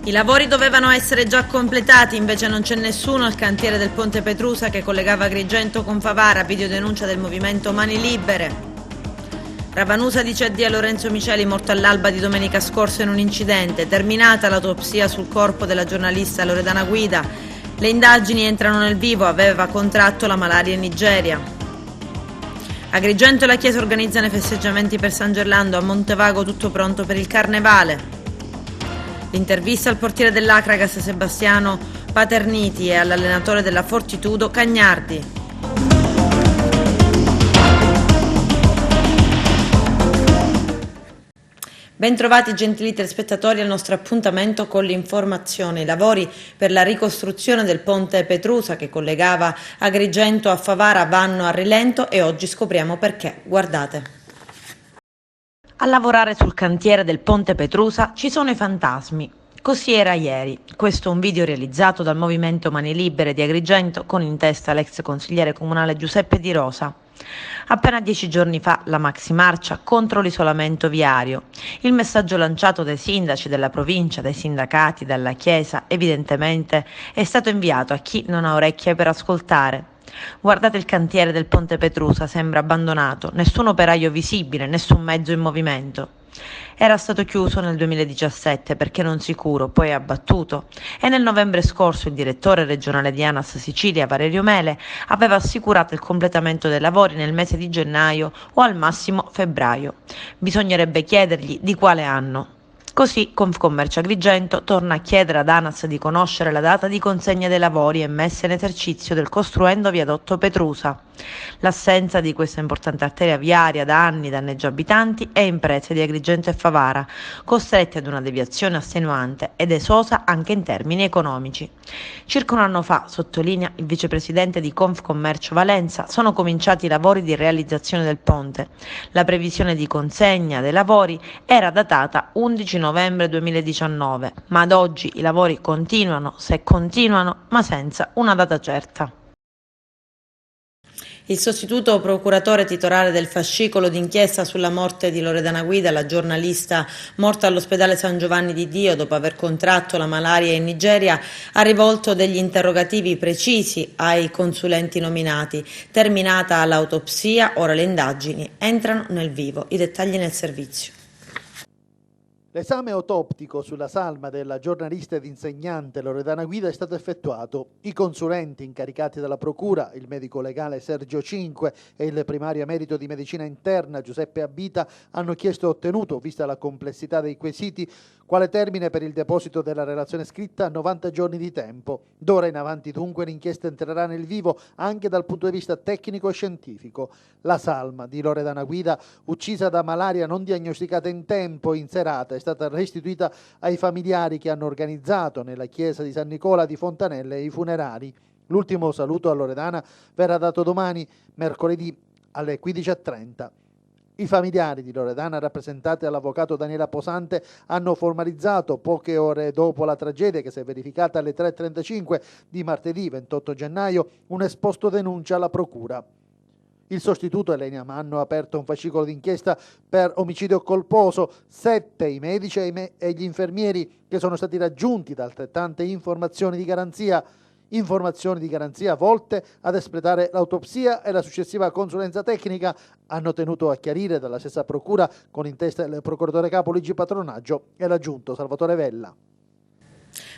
I lavori dovevano essere già completati, invece non c'è nessuno al cantiere del ponte Petrusa che collegava Agrigento con Favara, videodenuncia del movimento Mani Libere. Ravanusa dice addio a Lorenzo Miceli, morto all'alba di domenica scorsa in un incidente. Terminata l'autopsia sul corpo della giornalista Loredana Guida. Le indagini entrano nel vivo, aveva contratto la malaria in Nigeria. Agrigento e la Chiesa organizzano i festeggiamenti per San Gerlando, a Montevago tutto pronto per il Carnevale. L'intervista al portiere dell'Acragas Sebastiano Paterniti e all'allenatore della Fortitudo Cagnardi. Bentrovati gentili telespettatori al nostro appuntamento con l'informazione. I lavori per la ricostruzione del ponte Petrusa che collegava Agrigento a Favara vanno a rilento e oggi scopriamo perché. Guardate. A lavorare sul cantiere del ponte Petrusa ci sono i fantasmi. Così era ieri. Questo è un video realizzato dal Movimento Mani Libere di Agrigento con in testa l'ex consigliere comunale Giuseppe Di Rosa. Appena 10 giorni fa la maximarcia contro l'isolamento viario. Il messaggio lanciato dai sindaci della provincia, dai sindacati, dalla Chiesa, evidentemente è stato inviato a chi non ha orecchie per ascoltare. Guardate il cantiere del ponte Petrusa, sembra abbandonato, nessun operaio visibile, nessun mezzo in movimento. Era stato chiuso nel 2017 perché non sicuro, poi abbattuto, e nel novembre scorso il direttore regionale di ANAS Sicilia, Valerio Mele, aveva assicurato il completamento dei lavori nel mese di gennaio o al massimo febbraio. Bisognerebbe chiedergli di quale anno. Così Confcommercio Agrigento torna a chiedere ad ANAS di conoscere la data di consegna dei lavori e messa in esercizio del costruendo viadotto Petrusa. L'assenza di questa importante arteria viaria da anni danneggia abitanti e imprese di Agrigento e Favara, costretti ad una deviazione estenuante ed esosa anche in termini economici. Circa un anno fa, sottolinea il vicepresidente di Confcommercio Valenza, sono cominciati i lavori di realizzazione del ponte. La previsione di consegna dei lavori era datata 11 novembre 2019, ma ad oggi i lavori continuano, se continuano, ma senza una data certa. Il sostituto procuratore titolare del fascicolo d'inchiesta sulla morte di Loredana Guida, la giornalista morta all'ospedale San Giovanni di Dio dopo aver contratto la malaria in Nigeria, ha rivolto degli interrogativi precisi ai consulenti nominati. Terminata l'autopsia, ora le indagini entrano nel vivo. I dettagli nel servizio. L'esame autoptico sulla salma della giornalista ed insegnante Loredana Guida è stato effettuato. I consulenti incaricati dalla Procura, il medico legale Sergio Cinque e il primario emerito di medicina interna Giuseppe Abita, hanno chiesto e ottenuto, vista la complessità dei quesiti, quale termine per il deposito della relazione scritta 90 giorni di tempo. D'ora in avanti dunque l'inchiesta entrerà nel vivo anche dal punto di vista tecnico e scientifico. La salma di Loredana Guida, uccisa da malaria non diagnosticata in tempo, in serata, è stata restituita ai familiari che hanno organizzato nella chiesa di San Nicola di Fontanelle i funerali. L'ultimo saluto a Loredana verrà dato domani, mercoledì, alle 15:30. I familiari di Loredana, rappresentati dall'avvocato Daniela Posante, hanno formalizzato poche ore dopo la tragedia che si è verificata alle 3:35 di martedì 28 gennaio un esposto denuncia alla procura. Il sostituto e l'ENIAM hanno aperto un fascicolo d'inchiesta per omicidio colposo. 7 i medici e gli infermieri che sono stati raggiunti da altrettante informazioni di garanzia volte ad espletare l'autopsia e la successiva consulenza tecnica, hanno tenuto a chiarire dalla stessa procura con in testa il procuratore capo Luigi Patronaggio e l'aggiunto Salvatore Vella.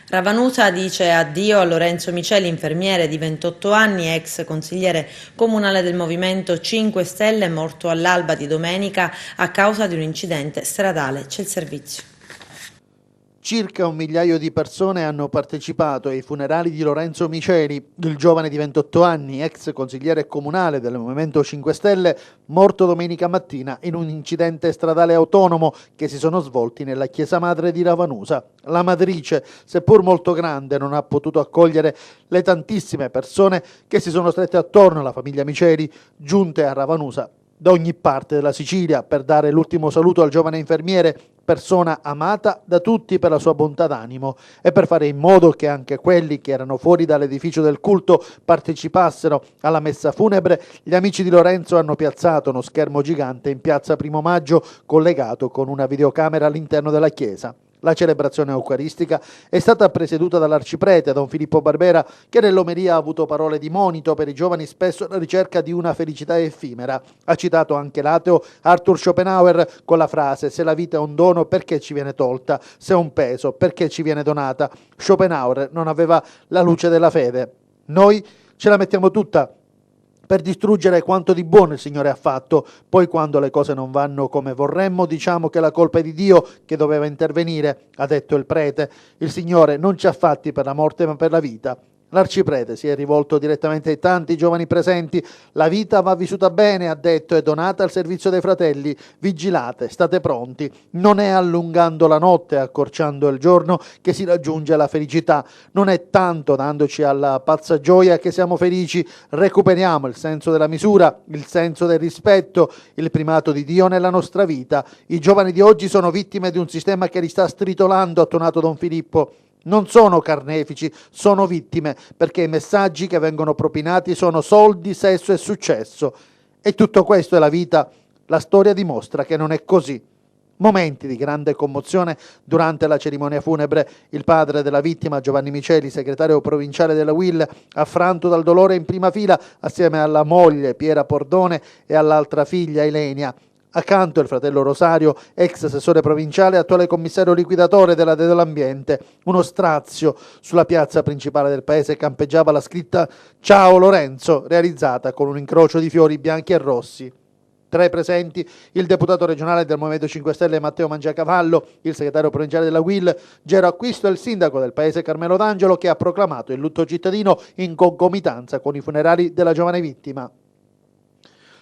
Ravanusa dice addio a Lorenzo Miceli, infermiere di 28 anni, ex consigliere comunale del Movimento 5 Stelle, morto all'alba di domenica a causa di un incidente stradale. C'è il servizio. Circa 1 migliaio di persone hanno partecipato ai funerali di Lorenzo Miceli, il giovane di 28 anni, ex consigliere comunale del Movimento 5 Stelle, morto domenica mattina in un incidente stradale autonomo che si sono svolti nella chiesa madre di Ravanusa. La matrice, seppur molto grande, non ha potuto accogliere le tantissime persone che si sono strette attorno alla famiglia Miceli, giunte a Ravanusa da ogni parte della Sicilia per dare l'ultimo saluto al giovane infermiere, persona amata da tutti per la sua bontà d'animo, e per fare in modo che anche quelli che erano fuori dall'edificio del culto partecipassero alla messa funebre. Gli amici di Lorenzo hanno piazzato uno schermo gigante in piazza Primo Maggio collegato con una videocamera all'interno della chiesa. La celebrazione eucaristica è stata presieduta dall'arciprete Don Filippo Barbera, che nell'omelia ha avuto parole di monito per i giovani spesso alla ricerca di una felicità effimera. Ha citato anche l'ateo Arthur Schopenhauer con la frase: se la vita è un dono, perché ci viene tolta? Se è un peso, perché ci viene donata? Schopenhauer non aveva la luce della fede. Noi ce la mettiamo tutta per distruggere quanto di buono il Signore ha fatto. Poi, quando le cose non vanno come vorremmo, diciamo che la colpa è di Dio, che doveva intervenire, ha detto il prete. Il Signore non ci ha fatti per la morte ma per la vita. L'arciprete si è rivolto direttamente ai tanti giovani presenti. La vita va vissuta bene, ha detto, è donata al servizio dei fratelli. Vigilate, state pronti. Non è allungando la notte, accorciando il giorno, che si raggiunge la felicità. Non è tanto dandoci alla pazza gioia che siamo felici. Recuperiamo il senso della misura, il senso del rispetto, il primato di Dio nella nostra vita. I giovani di oggi sono vittime di un sistema che li sta stritolando, ha tonato Don Filippo. Non sono carnefici, sono vittime, perché i messaggi che vengono propinati sono soldi, sesso e successo. E tutto questo è la vita. La storia dimostra che non è così. Momenti di grande commozione durante la cerimonia funebre. Il padre della vittima, Giovanni Miceli, segretario provinciale della UIL, affranto dal dolore in prima fila assieme alla moglie Piera Pordone e all'altra figlia Ilenia. Accanto il fratello Rosario, ex assessore provinciale, attuale commissario liquidatore dell'ambiente. Uno strazio sulla piazza principale del paese campeggiava la scritta "Ciao Lorenzo", realizzata con un incrocio di fiori bianchi e rossi. Tra i presenti il deputato regionale del Movimento 5 Stelle Matteo Mangiacavallo, il segretario provinciale della UIL Gero Acquisto e il sindaco del paese Carmelo D'Angelo, che ha proclamato il lutto cittadino in concomitanza con i funerali della giovane vittima.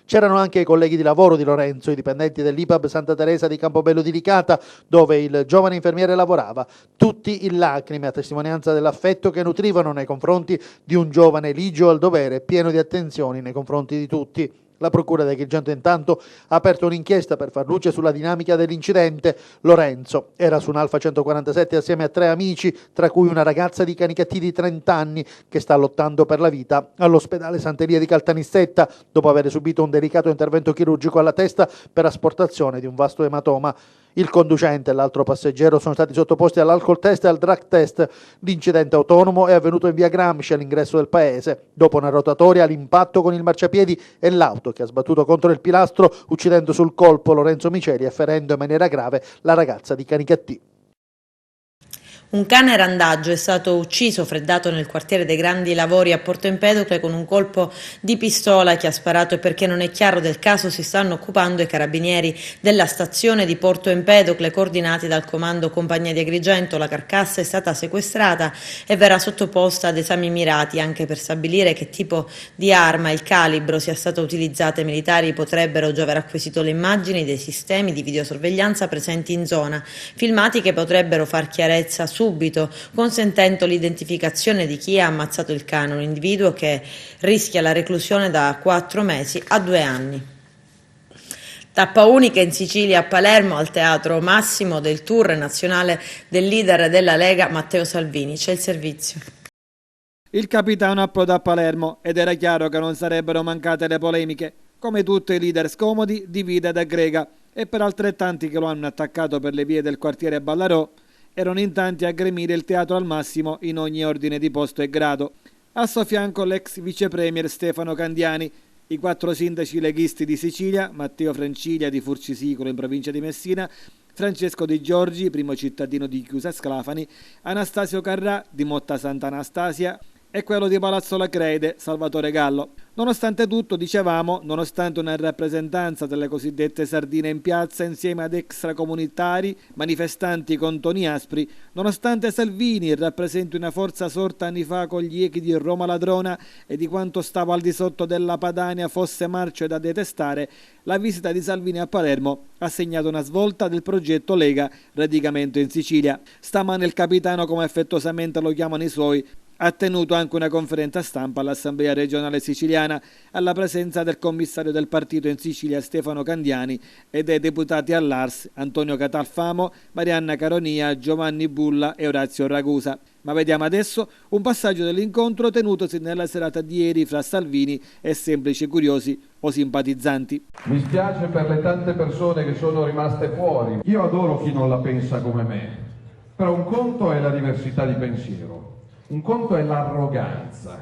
C'erano anche i colleghi di lavoro di Lorenzo, i dipendenti dell'IPAB Santa Teresa di Campobello di Licata, dove il giovane infermiere lavorava, tutti in lacrime a testimonianza dell'affetto che nutrivano nei confronti di un giovane ligio al dovere, pieno di attenzioni nei confronti di tutti. La Procura di Agrigento intanto ha aperto un'inchiesta per far luce sulla dinamica dell'incidente. Lorenzo era su un Alfa 147 assieme a 3 amici, tra cui una ragazza di Canicattì di 30 anni che sta lottando per la vita all'ospedale Sant'Elia di Caltanissetta dopo aver subito un delicato intervento chirurgico alla testa per asportazione di un vasto ematoma. Il conducente e l'altro passeggero sono stati sottoposti all'alcol test e al drug test. L'incidente autonomo è avvenuto in via Gramsci all'ingresso del paese. Dopo una rotatoria, l'impatto con il marciapiedi e l'auto che ha sbattuto contro il pilastro, uccidendo sul colpo Lorenzo Miceli e ferendo in maniera grave la ragazza di Canicattì. Un cane randaggio è stato ucciso freddato nel quartiere dei Grandi Lavori a Porto Empedocle con un colpo di pistola. Chi ha sparato e perché non è chiaro. Del caso si stanno occupando i carabinieri della stazione di Porto Empedocle, coordinati dal comando Compagnia di Agrigento. La carcassa è stata sequestrata e verrà sottoposta ad esami mirati anche per stabilire che tipo di arma, il calibro, sia stata utilizzata. I militari potrebbero già aver acquisito le immagini dei sistemi di videosorveglianza presenti in zona, filmati che potrebbero far chiarezza subito, consentendo l'identificazione di chi ha ammazzato il cane, un individuo che rischia la reclusione da 4 mesi a 2 anni. Tappa unica in Sicilia a Palermo al Teatro Massimo del tour nazionale del leader della Lega Matteo Salvini. C'è il servizio. Il capitano approda a Palermo ed era chiaro che non sarebbero mancate le polemiche. Come tutti i leader scomodi, divide ed aggrega, e per altrettanti che lo hanno attaccato per le vie del quartiere Ballarò, erano in tanti a gremire il teatro al massimo in ogni ordine di posto e grado. Al suo fianco l'ex vicepremier Stefano Candiani, i 4 sindaci leghisti di Sicilia, Matteo Franciglia di Furcisicolo in provincia di Messina, Francesco Di Giorgi, primo cittadino di Chiusa Sclafani, Anastasio Carrà di Motta Sant'Anastasia e quello di Palazzo Lacreide, Salvatore Gallo. Nonostante tutto, dicevamo, nonostante una rappresentanza delle cosiddette sardine in piazza insieme ad extracomunitari, manifestanti con toni aspri, nonostante Salvini rappresenti una forza sorta anni fa con gli echi di Roma ladrona e di quanto stava al di sotto della Padania fosse marcio e da detestare, la visita di Salvini a Palermo ha segnato una svolta del progetto Lega Radicamento in Sicilia. Stamane il capitano, come affettuosamente lo chiamano i suoi, ha tenuto anche una conferenza stampa all'Assemblea regionale siciliana alla presenza del commissario del partito in Sicilia Stefano Candiani e dei deputati all'Ars Antonio Catalfamo, Marianna Caronia, Giovanni Bulla e Orazio Ragusa. Ma vediamo adesso un passaggio dell'incontro tenutosi nella serata di ieri fra Salvini e semplici curiosi o simpatizzanti. Mi spiace per le tante persone che sono rimaste fuori. Io adoro chi non la pensa come me. Però un conto è la diversità di pensiero, un conto è l'arroganza.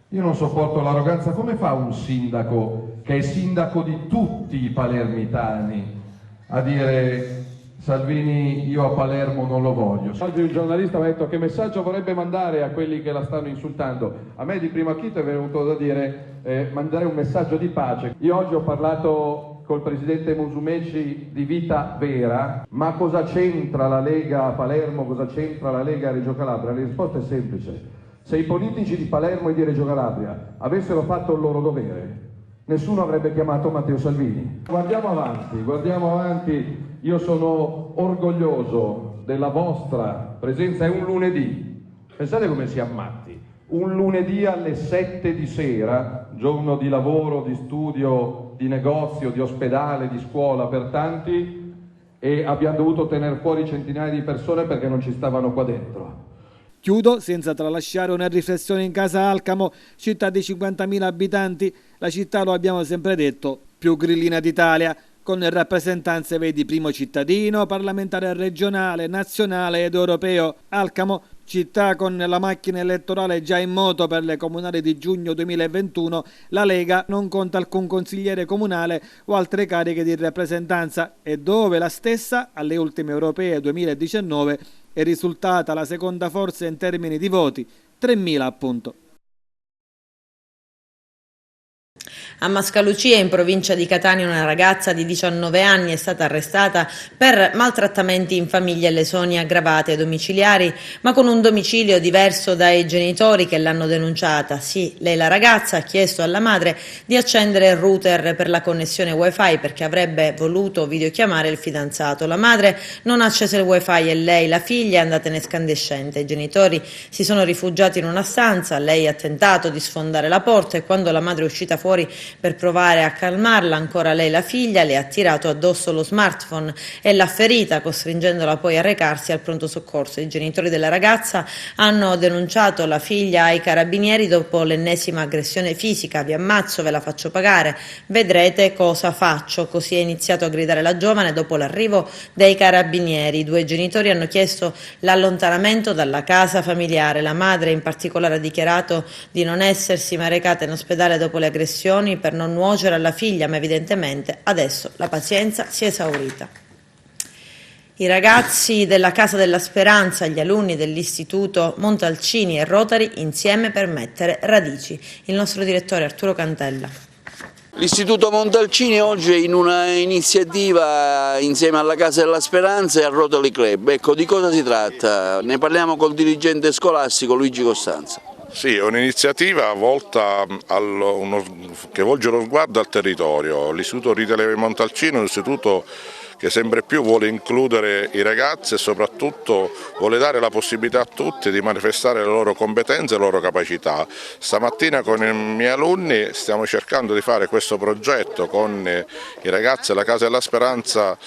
Io non sopporto l'arroganza. Come fa un sindaco che è sindaco di tutti i palermitani a dire Salvini io a Palermo non lo voglio? Oggi un giornalista mi ha detto che messaggio vorrebbe mandare a quelli che la stanno insultando. A me di primo acchito è venuto da dire mandare un messaggio di pace. Io oggi ho parlato col presidente Musumeci di vita vera, ma cosa c'entra la Lega a Palermo, cosa c'entra la Lega a Reggio Calabria? La risposta è semplice. Se i politici di Palermo e di Reggio Calabria avessero fatto il loro dovere, nessuno avrebbe chiamato Matteo Salvini. Guardiamo avanti. Io sono orgoglioso della vostra presenza. È un lunedì. Pensate come siamo matti. Un lunedì alle 7 di sera, giorno di lavoro, di studio, di negozio, di ospedale, di scuola per tanti, e abbiamo dovuto tenere fuori centinaia di persone perché non ci stavano qua dentro. Chiudo senza tralasciare una riflessione in casa Alcamo, città di 50.000 abitanti, la città, lo abbiamo sempre detto, più grillina d'Italia, con rappresentanze, vedi, primo cittadino, parlamentare regionale, nazionale ed europeo. Alcamo, città con la macchina elettorale già in moto per le comunali di giugno 2021, la Lega non conta alcun consigliere comunale o altre cariche di rappresentanza e dove la stessa, alle ultime europee 2019, è risultata la seconda forza in termini di voti, 3.000 appunto. A Mascalucia, in provincia di Catania, una ragazza di 19 anni è stata arrestata per maltrattamenti in famiglia e lesioni aggravate e domiciliari, ma con un domicilio diverso dai genitori che l'hanno denunciata. Sì, lei, la ragazza, ha chiesto alla madre di accendere il router per la connessione wifi perché avrebbe voluto videochiamare il fidanzato. La madre non ha acceso il wifi e lei, la figlia, è andata in escandescente. I genitori si sono rifugiati in una stanza, lei ha tentato di sfondare la porta e quando la madre è uscita fuori per provare a calmarla, ancora lei, la figlia, le ha tirato addosso lo smartphone e l'ha ferita, costringendola poi a recarsi al pronto soccorso. I genitori della ragazza hanno denunciato la figlia ai carabinieri dopo l'ennesima aggressione fisica. Vi ammazzo, ve la faccio pagare, vedrete cosa faccio. Così è iniziato a gridare la giovane dopo l'arrivo dei carabinieri. I due genitori hanno chiesto l'allontanamento dalla casa familiare. La madre in particolare ha dichiarato di non essersi mai recata in ospedale dopo le aggressioni per non nuocere alla figlia, ma evidentemente adesso la pazienza si è esaurita. I ragazzi della Casa della Speranza, gli alunni dell'Istituto Montalcini e Rotary insieme per mettere radici. Il nostro direttore Arturo Cantella. L'Istituto Montalcini oggi è in una iniziativa insieme alla Casa della Speranza e al Rotary Club. Ecco, di cosa si tratta? Ne parliamo col dirigente scolastico Luigi Costanza. Sì, è un'iniziativa volta che volge lo sguardo al territorio. L'Istituto Rotary Montalcino è un istituto che sempre più vuole includere i ragazzi e soprattutto vuole dare la possibilità a tutti di manifestare le loro competenze e le loro capacità. Stamattina con i miei alunni stiamo cercando di fare questo progetto con i ragazzi della Casa della Speranza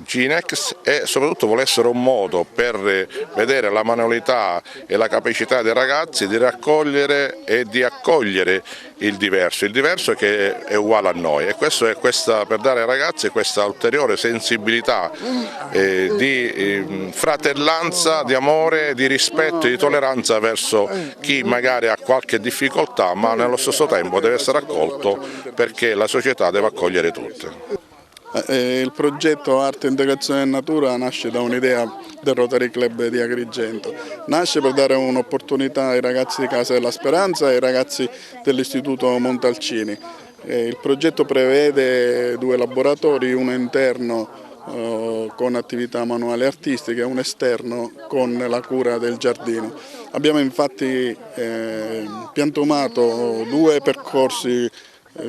Ginex e soprattutto vuole essere un modo per vedere la manualità e la capacità dei ragazzi di raccogliere e di accogliere il diverso che è uguale a noi, e questo è per dare ai ragazzi questa ulteriore sensibilità di fratellanza, di amore, di rispetto e di tolleranza verso chi magari ha qualche difficoltà, ma nello stesso tempo deve essere accolto perché la società deve accogliere tutti. Il progetto Arte e Integrazione in Natura nasce da un'idea del Rotary Club di Agrigento, nasce per dare un'opportunità ai ragazzi di Casa della Speranza e ai ragazzi dell'Istituto Montalcini. Il progetto prevede 2 laboratori, uno interno con attività manuali artistiche e un esterno con la cura del giardino. Abbiamo infatti piantumato 2 percorsi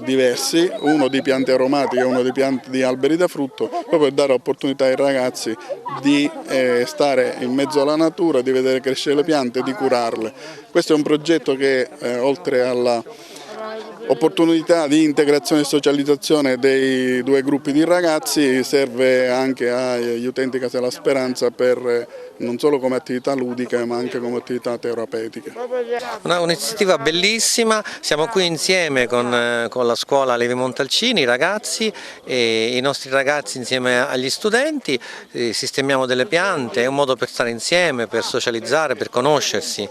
diversi, uno di piante aromatiche e uno di piante di alberi da frutto, proprio per dare opportunità ai ragazzi di stare in mezzo alla natura, di vedere crescere le piante e di curarle. Questo è un progetto che oltre alla opportunità di integrazione e socializzazione dei due gruppi di ragazzi serve anche agli utenti Casa della Speranza non solo come attività ludica ma anche come attività terapeutica. Un'iniziativa bellissima, siamo qui insieme con la scuola Levi Montalcini, i ragazzi e i nostri ragazzi insieme agli studenti, sistemiamo delle piante, è un modo per stare insieme, per socializzare, per conoscersi,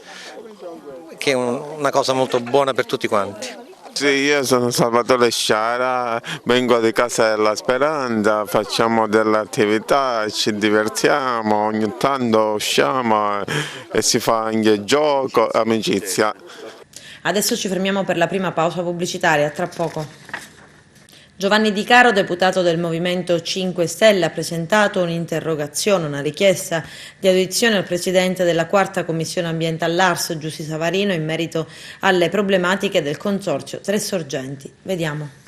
che è una cosa molto buona per tutti quanti. Sì, io sono Salvatore Sciara, vengo di Casa della Speranza, facciamo delle attività, ci divertiamo, ogni tanto usciamo e si fa anche gioco, amicizia. Adesso ci fermiamo per la prima pausa pubblicitaria, tra poco. Giovanni Di Caro, deputato del Movimento 5 Stelle, ha presentato un'interrogazione, una richiesta di audizione al presidente della quarta commissione ambiente all'Ars, Giussi Savarino, in merito alle problematiche del consorzio Tre Sorgenti. Vediamo.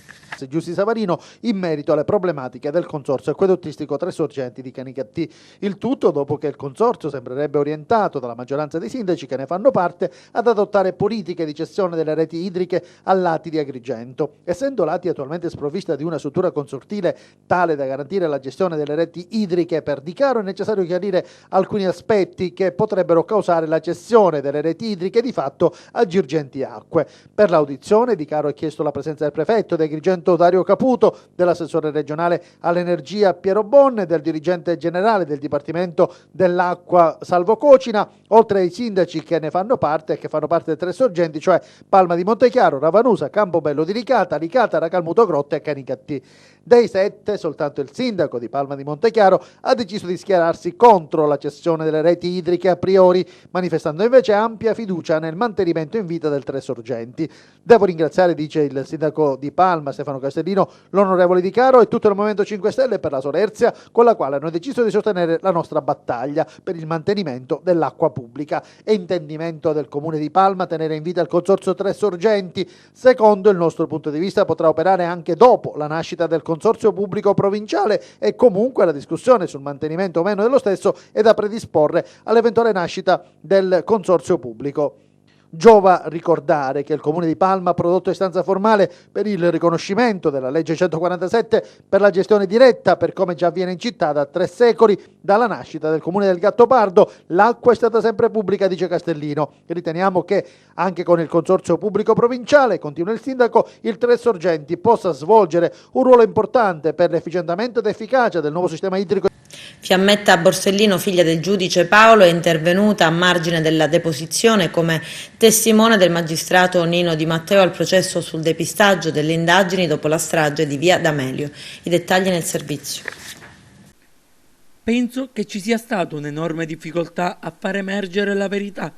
Giussi Savarino in merito alle problematiche del consorzio acquedottistico Tre Sorgenti di Canicattì. Il tutto dopo che il consorzio sembrerebbe orientato dalla maggioranza dei sindaci che ne fanno parte ad adottare politiche di cessione delle reti idriche a Lati di Agrigento. Essendo Lati attualmente sprovvista di una struttura consortile tale da garantire la gestione delle reti idriche, per Di Caro è necessario chiarire alcuni aspetti che potrebbero causare la cessione delle reti idriche di fatto a Girgenti Acque. Per l'audizione Di Caro ha chiesto la presenza del prefetto di Agrigento Dario Caputo, dell'assessore regionale all'energia Piero Bonne, del dirigente generale del Dipartimento dell'Acqua Salvo Cocina, oltre ai sindaci che ne fanno parte e che fanno parte delle Tre Sorgenti, cioè Palma di Montechiaro, Ravanusa, Campobello di Licata, Racalmuto Grotta e Canicattì. Dei 7, soltanto il sindaco di Palma di Montechiaro ha deciso di schierarsi contro la cessione delle reti idriche a priori, manifestando invece ampia fiducia nel mantenimento in vita del Tre Sorgenti. Devo ringraziare, dice il sindaco di Palma, Stefano Castellino, l'onorevole Di Caro e tutto il Movimento 5 Stelle per la solerzia con la quale hanno deciso di sostenere la nostra battaglia per il mantenimento dell'acqua pubblica. È intendimento del Comune di Palma tenere in vita il consorzio Tre Sorgenti. Secondo il nostro punto di vista potrà operare anche dopo la nascita del consorzio pubblico provinciale e comunque la discussione sul mantenimento o meno dello stesso è da predisporre all'eventuale nascita del consorzio pubblico. Giova ricordare che il Comune di Palma ha prodotto istanza formale per il riconoscimento della legge 147 per la gestione diretta, per come già avviene in città da 3 secoli dalla nascita del Comune del Gattopardo. L'acqua è stata sempre pubblica, dice Castellino. Riteniamo che anche con il consorzio pubblico provinciale, continua il sindaco, il Tre Sorgenti possa svolgere un ruolo importante per l'efficientamento ed efficacia del nuovo sistema idrico. Fiammetta Borsellino, figlia del giudice Paolo, è intervenuta a margine della deposizione come testimone del magistrato Nino Di Matteo al processo sul depistaggio delle indagini dopo la strage di Via D'Amelio. I dettagli nel servizio. Penso che ci sia stata un'enorme difficoltà a far emergere la verità.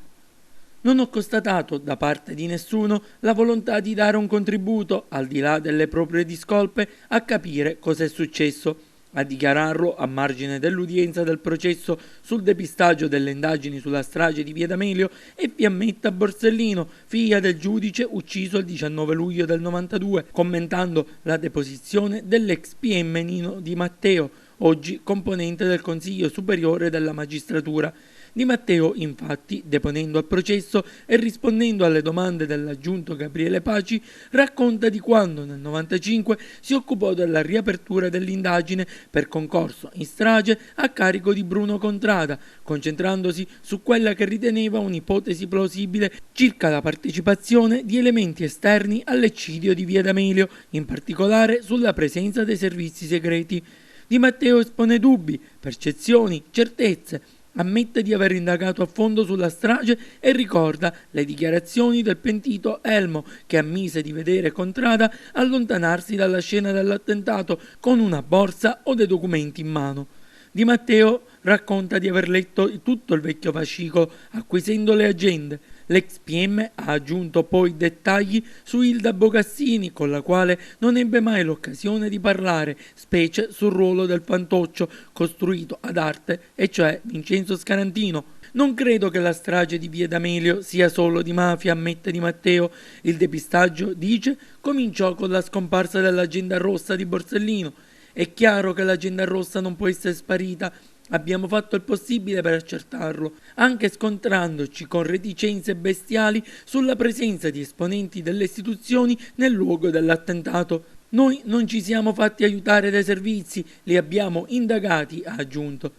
Non ho constatato da parte di nessuno la volontà di dare un contributo, al di là delle proprie discolpe, a capire cosa è successo. A dichiararlo a margine dell'udienza del processo sul depistaggio delle indagini sulla strage di Via D'Amelio è Fiammetta Borsellino, figlia del giudice ucciso il 19 luglio del 92, commentando la deposizione dell'ex PM Nino Di Matteo, oggi componente del Consiglio Superiore della Magistratura. Di Matteo, infatti, deponendo al processo e rispondendo alle domande dell'aggiunto Gabriele Paci, racconta di quando nel 1995 si occupò della riapertura dell'indagine per concorso in strage a carico di Bruno Contrada, concentrandosi su quella che riteneva un'ipotesi plausibile circa la partecipazione di elementi esterni all'eccidio di Via D'Amelio, in particolare sulla presenza dei servizi segreti. Di Matteo espone dubbi, percezioni, certezze. Ammette di aver indagato a fondo sulla strage e ricorda le dichiarazioni del pentito Elmo, che ammise di vedere Contrada allontanarsi dalla scena dell'attentato con una borsa o dei documenti in mano. Di Matteo racconta di aver letto tutto il vecchio fascicolo, acquisendo le agende. L'ex PM ha aggiunto poi dettagli su Ilda Bocassini, con la quale non ebbe mai l'occasione di parlare, specie sul ruolo del fantoccio costruito ad arte, e cioè Vincenzo Scarantino. Non credo che la strage di Via D'Amelio sia solo di mafia, ammette Di Matteo. Il depistaggio, dice, cominciò con la scomparsa dell'agenda rossa di Borsellino. È chiaro che l'agenda rossa non può essere sparita. Abbiamo fatto il possibile per accertarlo, anche scontrandoci con reticenze bestiali sulla presenza di esponenti delle istituzioni nel luogo dell'attentato. Noi non ci siamo fatti aiutare dai servizi, li abbiamo indagati, ha aggiunto.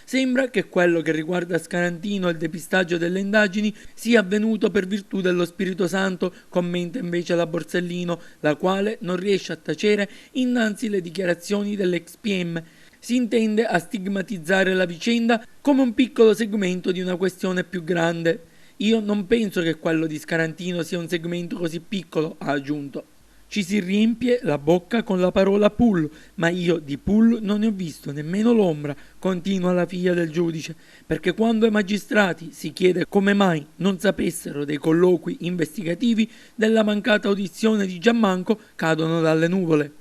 Sembra che quello che riguarda Scarantino e il depistaggio delle indagini sia avvenuto per virtù dello Spirito Santo, commenta invece la Borsellino, la quale non riesce a tacere innanzi le dichiarazioni dell'ex PM. Si intende a stigmatizzare la vicenda come un piccolo segmento di una questione più grande. Io non penso che quello di Scarantino sia un segmento così piccolo, ha aggiunto. Ci si riempie la bocca con la parola pool, ma io di pool non ne ho visto nemmeno l'ombra, continua la figlia del giudice, perché quando ai magistrati si chiede come mai non sapessero dei colloqui investigativi della mancata audizione di Giammanco, cadono dalle nuvole.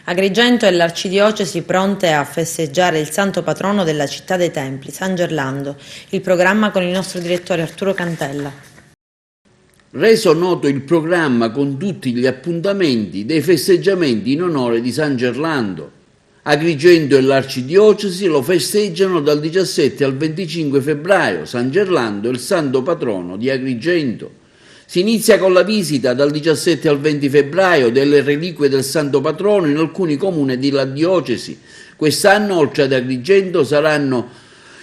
Agrigento e l'Arcidiocesi pronte a festeggiare il santo patrono della città dei Templi, San Gerlando. Il programma con il nostro direttore Arturo Cantella. Reso noto il programma con tutti gli appuntamenti dei festeggiamenti in onore di San Gerlando. Agrigento e l'Arcidiocesi lo festeggiano dal 17 al 25 febbraio. San Gerlando è il santo patrono di Agrigento. Si inizia con la visita dal 17 al 20 febbraio delle reliquie del santo patrono in alcuni comuni della diocesi. Quest'anno, oltre ad Agrigento, saranno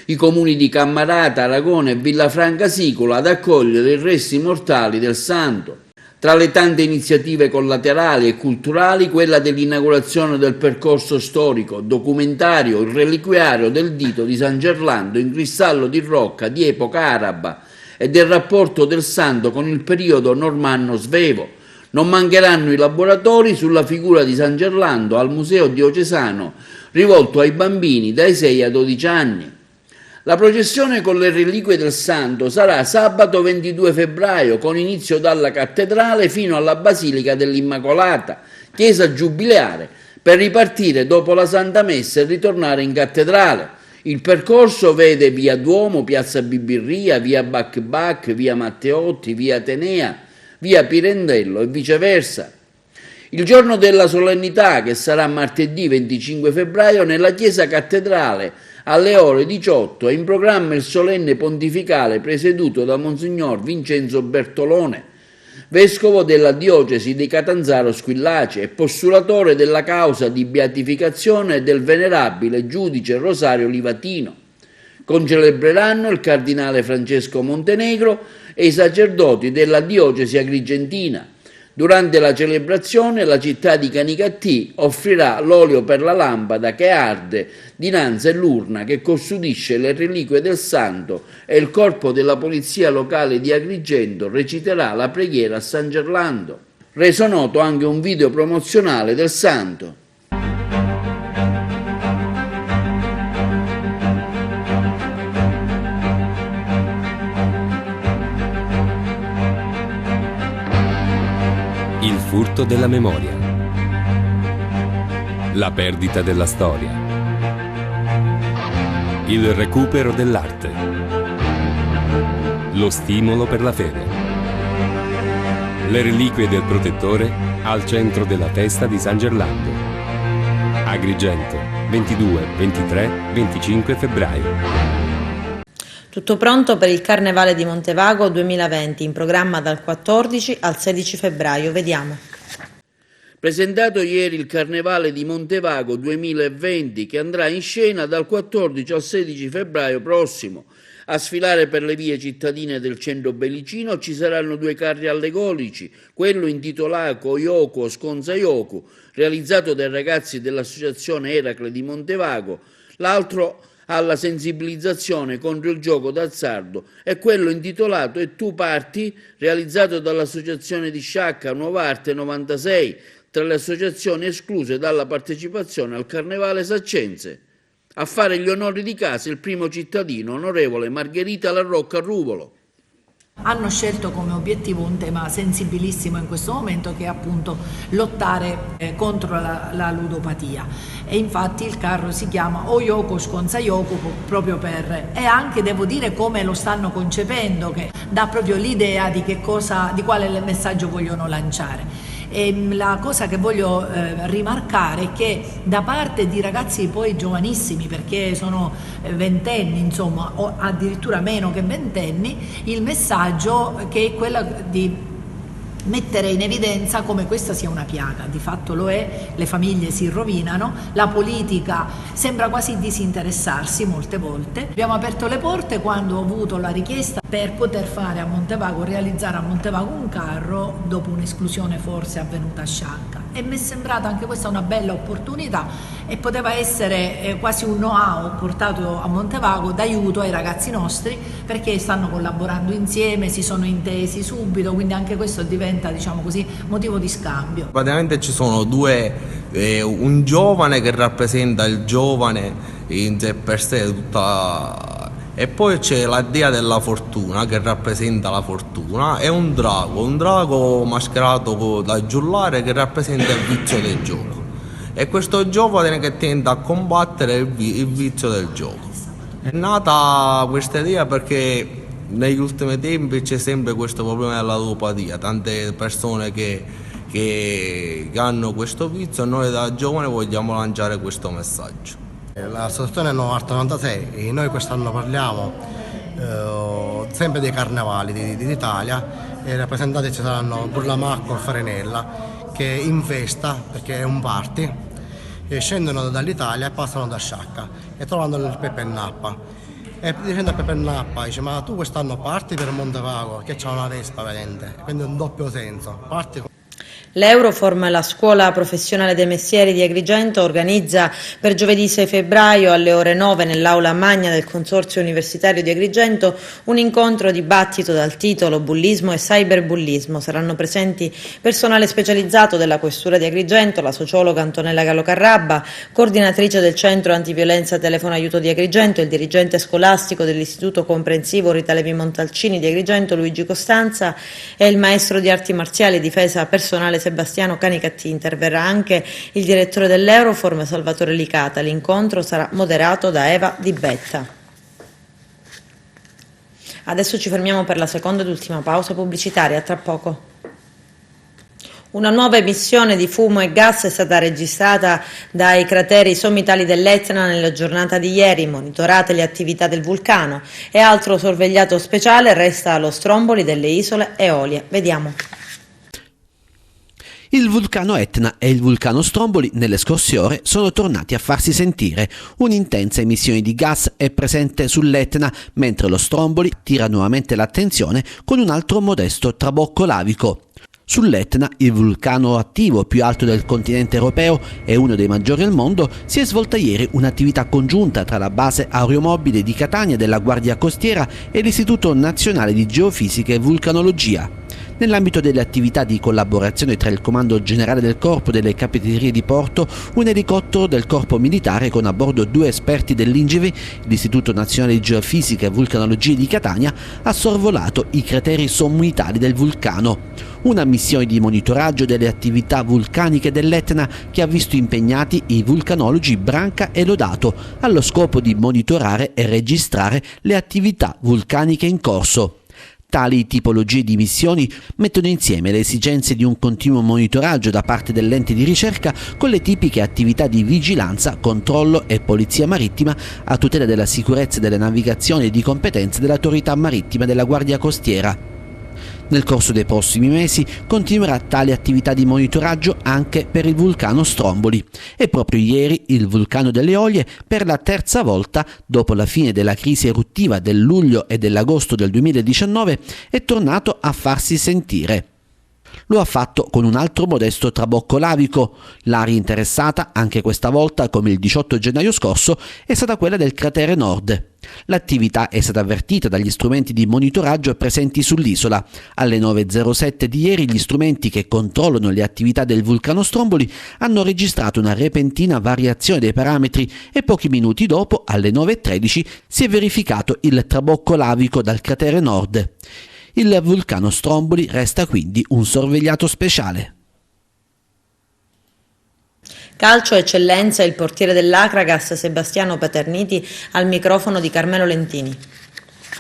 i comuni di Cammarata, Aragona e Villafranca Sicola ad accogliere i resti mortali del santo. Tra le tante iniziative collaterali e culturali, quella dell'inaugurazione del percorso storico, documentario, il reliquiario del dito di San Gerlando in cristallo di rocca di epoca araba e del rapporto del santo con il periodo normanno-svevo. Non mancheranno i laboratori sulla figura di San Gerlando al Museo Diocesano, rivolto ai bambini dai 6 ai 12 anni. La processione con le reliquie del santo sarà sabato 22 febbraio, con inizio dalla cattedrale fino alla Basilica dell'Immacolata, chiesa giubileare, per ripartire dopo la Santa Messa e ritornare in cattedrale. Il percorso vede via Duomo, piazza Bibirria, via Bacbac, via Matteotti, via Atenea, via Pirandello e viceversa. Il giorno della solennità, che sarà martedì 25 febbraio, nella chiesa cattedrale alle ore 18 è in programma il solenne pontificale presieduto da Monsignor Vincenzo Bertolone, vescovo della diocesi di Catanzaro Squillace e postulatore della causa di beatificazione del venerabile giudice Rosario Livatino. Concelebreranno il cardinale Francesco Montenegro e i sacerdoti della diocesi agrigentina. Durante la celebrazione la città di Canicattì offrirà l'olio per la lampada che arde dinanzi all'urna che custodisce le reliquie del santo e il corpo della polizia locale di Agrigento reciterà la preghiera a San Gerlando. Reso noto anche un video promozionale del santo. Il furto della memoria, la perdita della storia, il recupero dell'arte, lo stimolo per la fede. Le reliquie del protettore al centro della festa di San Gerlando. Agrigento, 22, 23, 25 febbraio. Tutto pronto per il Carnevale di Montevago 2020, in programma dal 14 al 16 febbraio. Vediamo. Presentato ieri il Carnevale di Montevago 2020, che andrà in scena dal 14 al 16 febbraio prossimo. A sfilare per le vie cittadine del centro bellicino ci saranno 2 carri allegorici, quello intitolato Oyoku Sconza Yoku, realizzato dai ragazzi dell'associazione Eracle di Montevago, l'altro alla sensibilizzazione contro il gioco d'azzardo, e quello intitolato E tu parti, realizzato dall'associazione di Sciacca Nuova Arte 96, tra le associazioni escluse dalla partecipazione al Carnevale Saccense. A fare gli onori di casa il primo cittadino, onorevole Margherita La Rocca Ruvolo. Hanno scelto come obiettivo un tema sensibilissimo in questo momento, che è appunto lottare contro la ludopatia, e infatti il carro si chiama Oyoku Sconza Yoku proprio per, e anche devo dire come lo stanno concependo, che dà proprio l'idea di che cosa, di quale messaggio vogliono lanciare. La cosa che voglio rimarcare è che da parte di ragazzi poi giovanissimi, perché sono ventenni, insomma, o addirittura meno che ventenni, il messaggio che è quello di mettere in evidenza come questa sia una piaga, di fatto lo è, le famiglie si rovinano, la politica sembra quasi disinteressarsi molte volte. Abbiamo aperto le porte quando ho avuto la richiesta per poter fare a Montevago, realizzare a Montevago un carro dopo un'esclusione forse avvenuta a Sciacca, e mi è sembrata anche questa una bella opportunità e poteva essere quasi un know-how portato a Montevago d'aiuto ai ragazzi nostri, perché stanno collaborando insieme, si sono intesi subito, quindi anche questo diventa, diciamo così, motivo di scambio. Praticamente ci sono un giovane che rappresenta il giovane in sé per sé tutta, e poi c'è la dea della fortuna che rappresenta la fortuna, e un drago mascherato da giullare che rappresenta il vizio del gioco. E questo giovane che tende a combattere il vizio del gioco. È nata questa idea perché negli ultimi tempi c'è sempre questo problema della ludopatia, tante persone che hanno questo vizio, e noi da giovani vogliamo lanciare questo messaggio. L'associazione No Art 96 e noi quest'anno parliamo sempre dei carnevali d'Italia, e rappresentati ci saranno Burlamacco e Farinella, che in festa, perché è un party, scendono dall'Italia e passano da Sciacca e trovano il Pepe Nappa. E dicendo a Pepe Nappa, dice: ma tu quest'anno parti per Montevago, che c'ha una Vespa, vedente, quindi un doppio senso, parti. L'Euroform, la scuola professionale dei mestieri di Agrigento, organizza per giovedì 6 febbraio alle ore 9 nell'aula magna del Consorzio Universitario di Agrigento un incontro dibattito dal titolo Bullismo e Cyberbullismo. Saranno presenti personale specializzato della Questura di Agrigento, la sociologa Antonella Gallo-Carrabba, coordinatrice del Centro Antiviolenza Telefono Aiuto di Agrigento, il dirigente scolastico dell'Istituto Comprensivo Rita Levi Montalcini di Agrigento Luigi Costanza e il maestro di arti marziali e difesa personale Sebastiano Canicatti. Interverrà anche il direttore dell'Euroform Salvatore Licata. L'incontro sarà moderato da Eva Di Betta. Adesso ci fermiamo per la seconda ed ultima pausa pubblicitaria, tra poco. Una nuova emissione di fumo e gas è stata registrata dai crateri sommitali dell'Etna nella giornata di ieri. Monitorate le attività del vulcano e altro sorvegliato speciale resta allo Stromboli delle isole Eolie. Vediamo. Il vulcano Etna e il vulcano Stromboli nelle scorse ore sono tornati a farsi sentire. Un'intensa emissione di gas è presente sull'Etna, mentre lo Stromboli tira nuovamente l'attenzione con un altro modesto trabocco lavico. Sull'Etna, il vulcano attivo più alto del continente europeo e uno dei maggiori al mondo, si è svolta ieri un'attività congiunta tra la base aeromobile di Catania della Guardia Costiera e l'Istituto Nazionale di Geofisica e Vulcanologia. Nell'ambito delle attività di collaborazione tra il Comando Generale del Corpo delle Capitanerie di Porto, un elicottero del Corpo Militare con a bordo 2 esperti dell'INGV, l'Istituto Nazionale di Geofisica e Vulcanologia di Catania, ha sorvolato i crateri sommitali del vulcano. Una missione di monitoraggio delle attività vulcaniche dell'Etna che ha visto impegnati i vulcanologi Branca e Lodato allo scopo di monitorare e registrare le attività vulcaniche in corso. Tali tipologie di missioni mettono insieme le esigenze di un continuo monitoraggio da parte dell'ente di ricerca con le tipiche attività di vigilanza, controllo e polizia marittima a tutela della sicurezza delle navigazioni e di competenze dell'autorità marittima della Guardia Costiera. Nel corso dei prossimi mesi continuerà tale attività di monitoraggio anche per il vulcano Stromboli e proprio ieri il vulcano delle Eolie, per la terza volta dopo la fine della crisi eruttiva del luglio e dell'agosto del 2019, è tornato a farsi sentire. Lo ha fatto con un altro modesto trabocco lavico. L'area interessata, anche questa volta come il 18 gennaio scorso, è stata quella del cratere nord. L'attività è stata avvertita dagli strumenti di monitoraggio presenti sull'isola. Alle 9.07 di ieri gli strumenti che controllano le attività del vulcano Stromboli hanno registrato una repentina variazione dei parametri e pochi minuti dopo, alle 9.13, si è verificato il trabocco lavico dal cratere nord. Il vulcano Stromboli resta quindi un sorvegliato speciale. Calcio eccellenza, il portiere dell'Acragas Sebastiano Paterniti al microfono di Carmelo Lentini.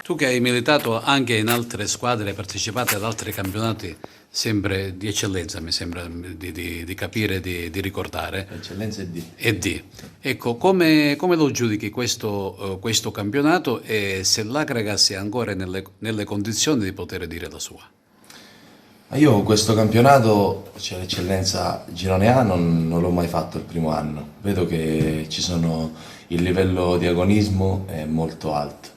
Tu che hai militato anche in altre squadre, partecipate ad altri campionati sempre di eccellenza, mi sembra di capire, di ricordare. Eccellenza e D. E D. Ecco, come lo giudichi questo campionato e se l'Agrega sia ancora nelle condizioni di poter dire la sua? Io questo campionato, cioè l'eccellenza girone A, non l'ho mai fatto il primo anno. Vedo che il livello di agonismo è molto alto.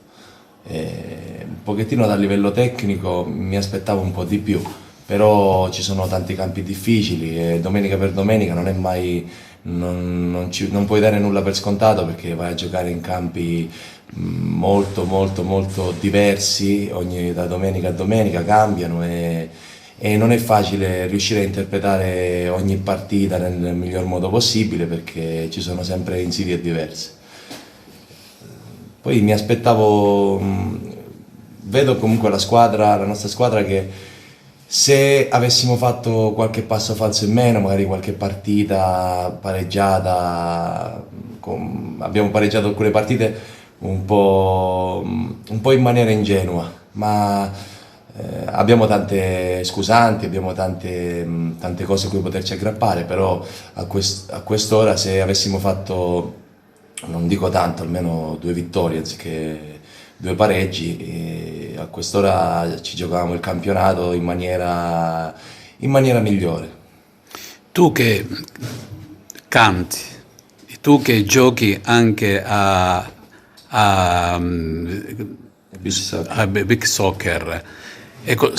Un pochettino dal livello tecnico mi aspettavo un po' di più, però ci sono tanti campi difficili e domenica per domenica non è mai, non puoi dare nulla per scontato perché vai a giocare in campi molto diversi, da domenica a domenica cambiano e non è facile riuscire a interpretare ogni partita nel miglior modo possibile perché ci sono sempre insidie diverse. Poi mi aspettavo, vedo comunque la nostra squadra che se avessimo fatto qualche passo falso in meno, magari qualche partita pareggiata, abbiamo pareggiato alcune partite un po' in maniera ingenua, ma abbiamo tante scusanti, abbiamo tante cose a cui poterci aggrappare, però a quest'ora se avessimo fatto, non dico tanto, almeno 2 vittorie anziché 2 pareggi, e a quest'ora ci giocavamo il campionato in maniera migliore. Tu che canti, tu che giochi anche a Big Soccer, ecco,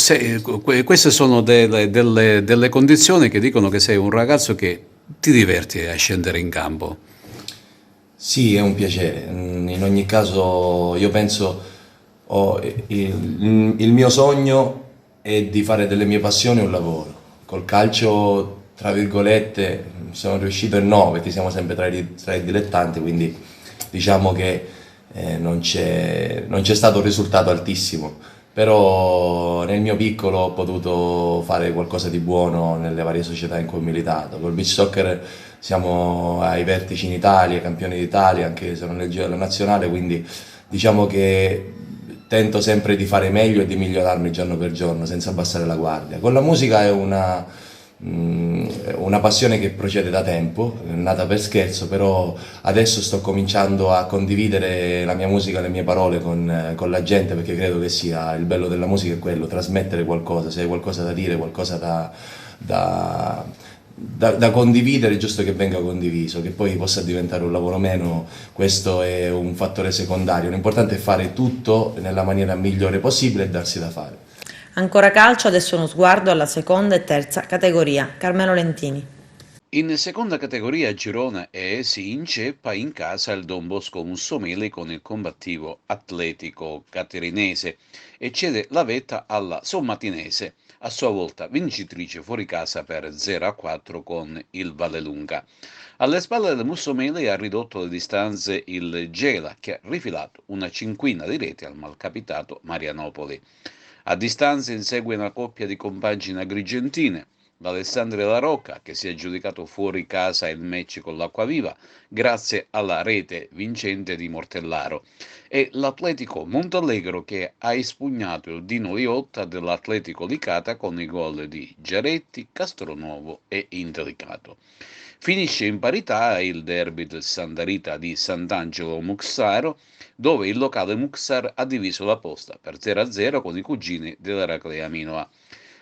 queste sono delle condizioni che dicono che sei un ragazzo che ti diverti a scendere in campo. Sì, è un piacere. In ogni caso io penso, il mio sogno è di fare delle mie passioni un lavoro. Col calcio, tra virgolette, sono riuscito e no, perché siamo sempre tra i dilettanti, quindi diciamo che non c'è stato un risultato altissimo, però nel mio piccolo ho potuto fare qualcosa di buono nelle varie società in cui ho militato. Col beach soccer siamo ai vertici in Italia, campioni d'Italia, anche se non nel giro della nazionale, quindi diciamo che tento sempre di fare meglio e di migliorarmi giorno per giorno, senza abbassare la guardia. Con la musica è una passione che procede da tempo, è nata per scherzo, però adesso sto cominciando a condividere la mia musica, le mie parole con la gente, perché credo che sia il bello della musica è quello, trasmettere qualcosa, se hai qualcosa da dire, qualcosa da condividere, è giusto che venga condiviso, che poi possa diventare un lavoro o meno, questo è un fattore secondario, l'importante è fare tutto nella maniera migliore possibile e darsi da fare. Ancora calcio, adesso uno sguardo alla seconda e terza categoria. Carmelo Lentini. In seconda categoria Girona E si inceppa in casa il Don Bosco Mussomeli con il combattivo Atletico Caterinese e cede la vetta alla Sommatinese, a sua volta vincitrice fuori casa per 0-4 con il Vallelunga. Alle spalle del Mussomeli ha ridotto le distanze il Gela, che ha rifilato una cinquina di reti al malcapitato Marianopoli. A distanza insegue una coppia di compagini agrigentine, l'Alessandria La Rocca, che si è aggiudicato fuori casa il match con l'Acquaviva grazie alla rete vincente di Mortellaro, e l'Atletico Montallegro, che ha espugnato il Dino Liotta dell'Atletico Licata con i gol di Giaretti, Castronuovo e Intelicato. Finisce in parità il derby del Sandarita di Sant'Angelo Muxaro, dove il locale Muxar ha diviso la posta per 0-0 con i cugini dell'Eraclea Minoa.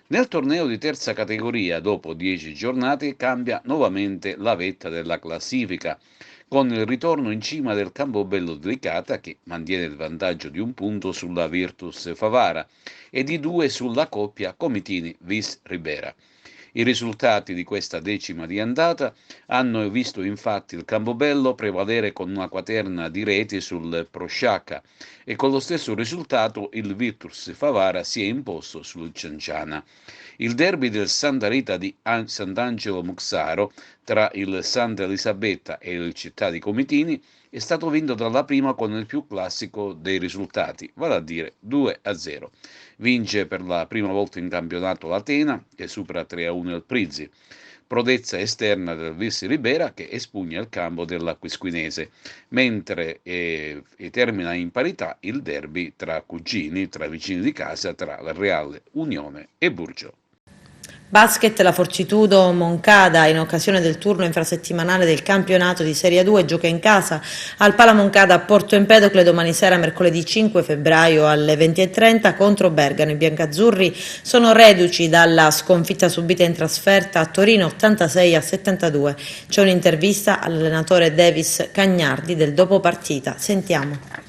Nel torneo di terza categoria, dopo 10 giornate, cambia nuovamente la vetta della classifica, con il ritorno in cima del Campobello di Licata, che mantiene il vantaggio di 1 punto sulla Virtus Favara e di 2 sulla coppia Comitini-Vis Ribera. I risultati di questa decima di andata hanno visto infatti il Campobello prevalere con una quaterna di reti sul Prosciacca e con lo stesso risultato il Virtus Favara si è imposto sul Cianciana. Il derby del Santa Rita di Sant'Angelo Muxaro tra il Santa Elisabetta e il Città di Comitini è stato vinto dalla prima con il più classico dei risultati, vale a dire 2-0. Vince per la prima volta in campionato l'Atena, che supera 3-1 il Prizzi. prodezza esterna del Virsi Ribera che espugna il campo dell'Acquisquinese, mentre termina in parità il derby tra cugini, tra vicini di casa, tra la Reale Unione e Burgio. Basket, la Fortitudo Moncada, in occasione del turno infrasettimanale del campionato di Serie 2, gioca in casa al Pala Moncada a Porto Empedocle domani sera, mercoledì 5 febbraio alle 20:30 contro Bergamo. I biancazzurri sono reduci dalla sconfitta subita in trasferta a Torino 86-72. C'è un'intervista all'allenatore Davis Cagnardi del dopo partita. Sentiamo.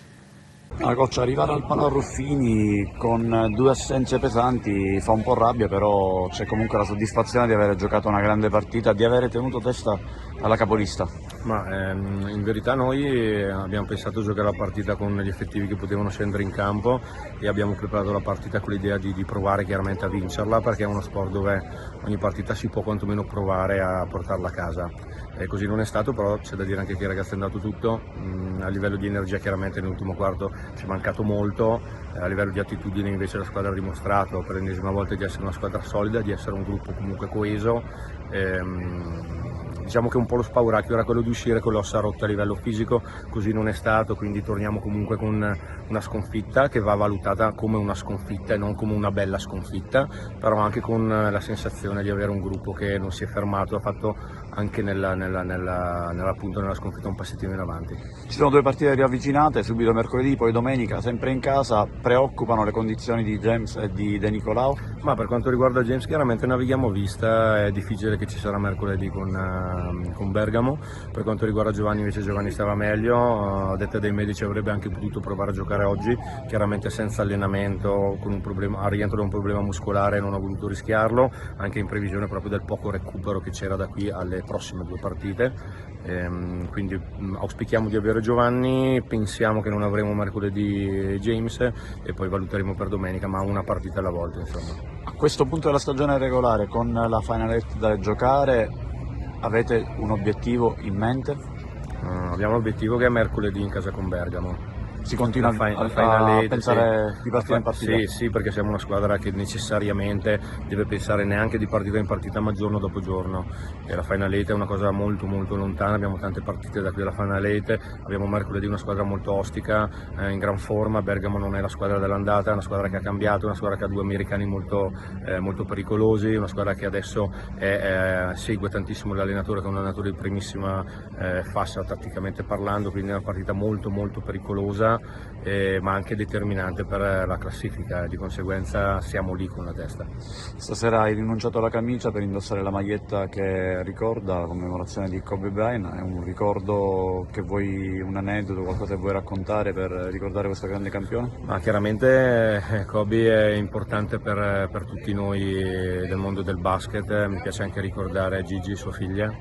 Coach, arrivare al Pala Ruffini con 2 assenze pesanti fa un po' rabbia, però c'è comunque la soddisfazione di aver giocato una grande partita, di aver tenuto testa alla capolista. In verità noi abbiamo pensato a giocare la partita con gli effettivi che potevano scendere in campo e abbiamo preparato la partita con l'idea di provare chiaramente a vincerla, perché è uno sport dove ogni partita si può quantomeno provare a portarla a casa. E così non è stato, però c'è da dire anche che i ragazzi hanno dato tutto. A livello di energia chiaramente nell'ultimo quarto ci è mancato molto, a livello di attitudine invece la squadra ha dimostrato per l'ennesima volta di essere una squadra solida, di essere un gruppo comunque coeso. Diciamo che un po' lo spauracchio era quello di uscire con l'ossa rotta a livello fisico, così non è stato, quindi torniamo comunque con una sconfitta che va valutata come una sconfitta e non come una bella sconfitta, però anche con la sensazione di avere un gruppo che non si è fermato, ha fatto anche nella sconfitta un passettino in avanti. Ci sono 2 partite riavvicinate, subito mercoledì, poi domenica, sempre in casa. Preoccupano le condizioni di James e di De Nicolao? Ma per quanto riguarda James chiaramente navighiamo a vista, è difficile che ci sarà mercoledì con Bergamo. Per quanto riguarda Giovanni invece Giovanni stava meglio, a detta dei medici avrebbe anche potuto provare a giocare oggi, chiaramente senza allenamento, con un problema, a rientro da un problema muscolare non ha voluto rischiarlo, anche in previsione proprio del poco recupero che c'era da qui alle prossime 2 partite. Quindi auspichiamo di avere Giovanni, pensiamo che non avremo mercoledì James e poi valuteremo per domenica, ma una partita alla volta insomma. A questo punto della stagione regolare, con la Final 8 da giocare, avete un obiettivo in mente? Abbiamo l'obiettivo che è mercoledì in casa con Bergamo. Si continua a pensare di partita in partita? Sì, perché siamo una squadra che necessariamente deve pensare neanche di partita in partita, ma giorno dopo giorno. E la Final 8 è una cosa molto molto lontana, abbiamo tante partite da qui alla Final 8, abbiamo mercoledì una squadra molto ostica, in gran forma. Bergamo non è la squadra dell'andata, è una squadra che ha cambiato, una squadra che ha 2 americani molto pericolosi, una squadra che adesso segue tantissimo l'allenatore, che è un allenatore di primissima fascia tatticamente parlando, quindi è una partita molto molto pericolosa. Ma anche determinante per la classifica, di conseguenza siamo lì con la testa. Stasera hai rinunciato alla camicia per indossare la maglietta che ricorda la commemorazione di Kobe Bryant, è un ricordo che vuoi, un aneddoto, qualcosa che vuoi raccontare per ricordare questo grande campione? Ma chiaramente Kobe è importante per tutti noi del mondo del basket, mi piace anche ricordare Gigi, sua figlia.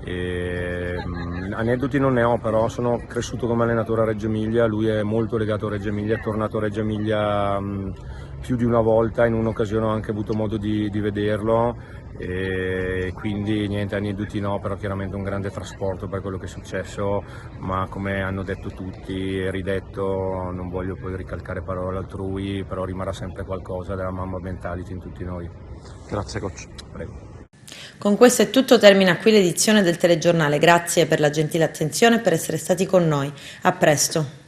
Aneddoti non ne ho, però sono cresciuto come allenatore a Reggio Emilia, lui è molto legato a Reggio Emilia, è tornato a Reggio Emilia più di una volta, in un'occasione ho anche avuto modo di vederlo, e quindi niente, aneddoti no, però chiaramente un grande trasporto per quello che è successo, ma come hanno detto tutti e ridetto, non voglio poi ricalcare parole altrui, però rimarrà sempre qualcosa della Mamba mentality in tutti noi. Grazie coach. Prego. Con questo è tutto, termina qui l'edizione del telegiornale. Grazie per la gentile attenzione e per essere stati con noi. A presto.